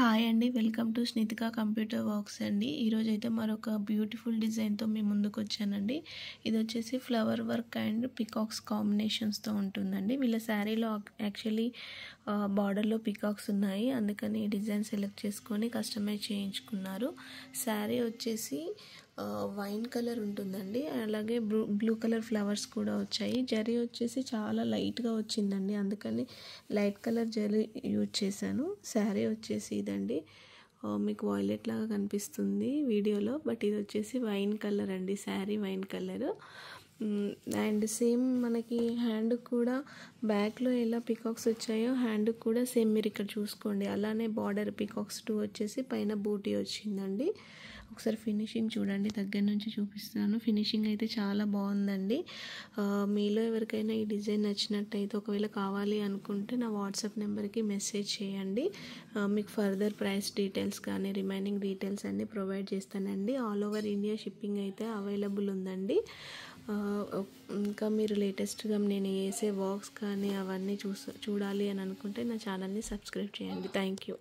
Hi అండి. Welcome to స్నితిక computer works అండి. ఈరోజైతే మరొక బ్యూటిఫుల్ డిజైన్‌తో మీ ముందుకొచ్చానండి. ఇదొచ్చేసి ఫ్లవర్ వర్క్ అండ్ పికాక్స్ కాంబినేషన్స్‌తో ఉంటుందండి. వీళ్ళ శారీలో యాక్చువల్లీ బార్డర్‌లో పికాక్స్ ఉన్నాయి. అందుకని ఈ డిజైన్ సెలెక్ట్ చేసుకొని కస్టమైజ్ చేయించుకున్నారు. శారీ వచ్చేసి వైన్ కలర్ ఉంటుందండి. అలాగే బ్లూ కలర్ ఫ్లవర్స్ కూడా వచ్చాయి. జరీ వచ్చేసి చాలా లైట్గా వచ్చిందండి. అందుకని లైట్ కలర్ జరీ యూజ్ చేశాను. శారీ వచ్చేసి ఇదండి. మీకు వాయిలెట్ లాగా కనిపిస్తుంది వీడియోలో, బట్ ఇది వచ్చేసి వైన్ కలర్ అండి. Sari wine colour. And same మనకి హ్యాండ్ కూడా బ్యాక్లో ఎలా పికాక్స్ వచ్చాయో హ్యాండ్ కూడా సేమ్ మీరు ఇక్కడ చూసుకోండి. అలానే బార్డర్ పికాక్స్ 2 వచ్చేసి పైన బూటీ వచ్చిందండి. ఒకసారి ఫినిషింగ్ చూడండి, దగ్గర నుంచి చూపిస్తున్నాను. ఫినిషింగ్ అయితే చాలా బాగుందండి. మీలో ఎవరికైనా ఈ డిజైన్ నచ్చినట్టయితే ఒకవేళ కావాలి అనుకుంటే నా వాట్సాప్ నెంబర్కి మెసేజ్ చేయండి. మీకు ఫర్దర్ ప్రైస్ డీటెయిల్స్ కానీ రిమైనింగ్ డీటెయిల్స్ అన్నీ ప్రొవైడ్ చేస్తానండి. ఆల్ ఓవర్ ఇండియా షిప్పింగ్ అయితే అవైలబుల్ ఉందండి. ఇంకా మీరు లేటెస్ట్గా నేను వేసే వర్క్స్ కానీ అవన్నీ చూడాలి అని అనుకుంటే నా ఛానల్ని సబ్స్క్రైబ్ చేయండి. Thank you.